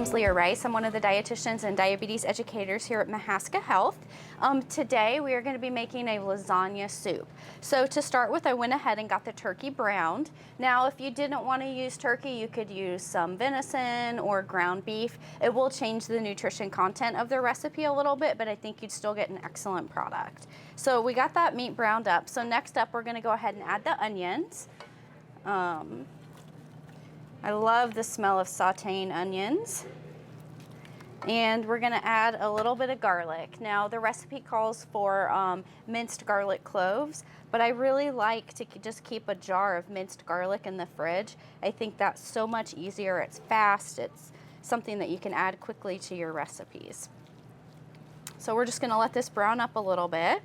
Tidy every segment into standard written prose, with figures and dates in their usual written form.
name's Leah Rice. I'm one of the dietitians and diabetes educators here at Mahaska Health. Today we are going to be making a lasagna soup. So to start with, I went ahead and got the turkey browned. Now if you didn't want to use turkey, you could use some venison or ground beef. It will change the nutrition content of the recipe a little bit, but I think you'd still get an excellent product. So we got that meat browned up. So next up, we're going to go ahead and add the onions. I love the smell of sauteing onions. And we're gonna add a little bit of garlic. Now the recipe calls for minced garlic cloves, but I really like to just keep a jar of minced garlic in the fridge. I think that's so much easier, it's fast, it's something that you can add quickly to your recipes. So we're just gonna let this brown up a little bit.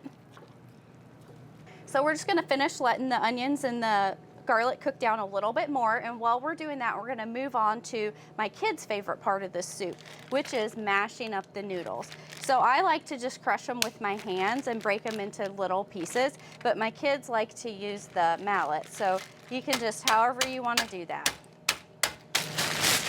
So we're just gonna finish letting the onions and the garlic cook down a little bit more, and while we're doing that, we're going to move on to my kids' favorite part of this soup, which is mashing up the noodles. So I like to just crush them with my hands and break them into little pieces, but my kids like to use the mallet, so you can just however you want to do that.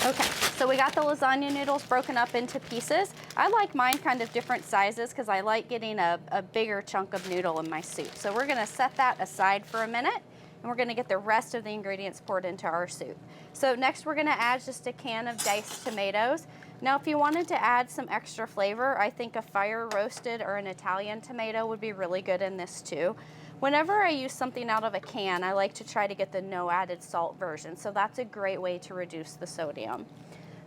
Okay, so we got the lasagna noodles broken up into pieces. I like mine kind of different sizes because I like getting a bigger chunk of noodle in my soup. So we're going to set that aside for a minute, and we're gonna get the rest of the ingredients poured into our soup. So next we're gonna add just a can of diced tomatoes. Now if you wanted to add some extra flavor, I think a fire roasted or an Italian tomato would be really good in this too. Whenever I use something out of a can, I like to try to get the no added salt version. So that's a great way to reduce the sodium.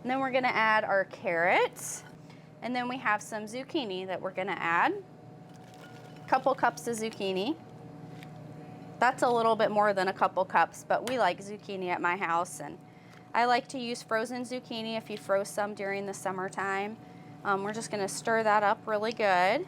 And then we're gonna add our carrots. And then we have some zucchini that we're gonna add. A couple cups of zucchini. That's a little bit more than a couple cups, but we like zucchini at my house, and I like to use frozen zucchini if you froze some during the summertime. We're just gonna stir that up really good.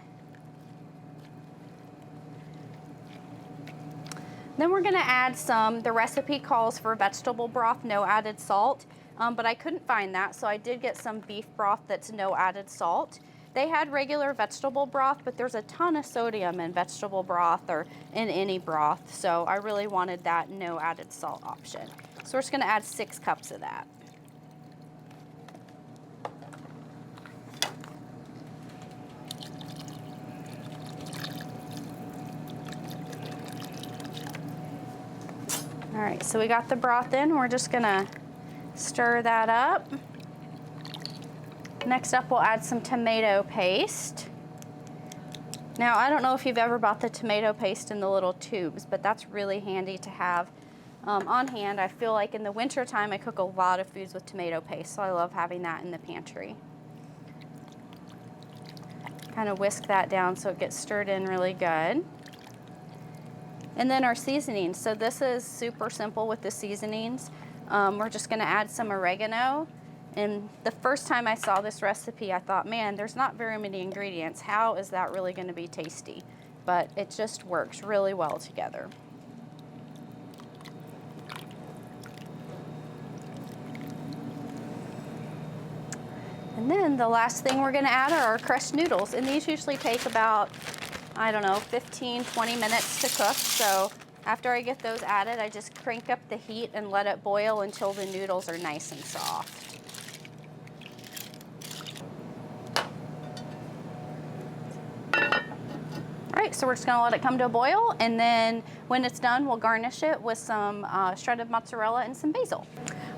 Then we're gonna add the recipe calls for vegetable broth, no added salt, but I couldn't find that, so I did get some beef broth that's no added salt. They had regular vegetable broth, but there's a ton of sodium in vegetable broth or in any broth, so I really wanted that no added salt option. So we're just gonna add 6 cups of that. All right, so we got the broth in. We're just gonna stir that up. Next up, we'll add some tomato paste. Now, I don't know if you've ever bought the tomato paste in the little tubes, but that's really handy to have on hand. I feel like in the winter time, I cook a lot of foods with tomato paste, so I love having that in the pantry. Kind of whisk that down so it gets stirred in really good. And then our seasonings. So this is super simple with the seasonings. We're just gonna add some oregano. And the first time I saw this recipe, I thought, man, there's not very many ingredients. How is that really going to be tasty? But it just works really well together. And then the last thing we're going to add are our crushed noodles. And these usually take about, I don't know, 15, 20 minutes to cook. So after I get those added, I just crank up the heat and let it boil until the noodles are nice and soft. All right, so we're just gonna let it come to a boil, and then when it's done, we'll garnish it with some shredded mozzarella and some basil.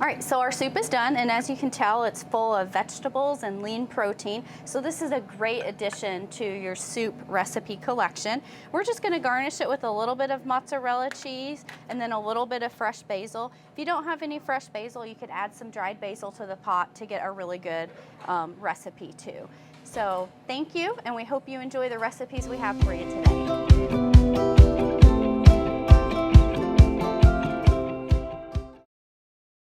All right, so our soup is done, and as you can tell, it's full of vegetables and lean protein. So this is a great addition to your soup recipe collection. We're just gonna garnish it with a little bit of mozzarella cheese and then a little bit of fresh basil. If you don't have any fresh basil, you could add some dried basil to the pot to get a really good recipe too. So thank you, and we hope you enjoy the recipes we have for you today.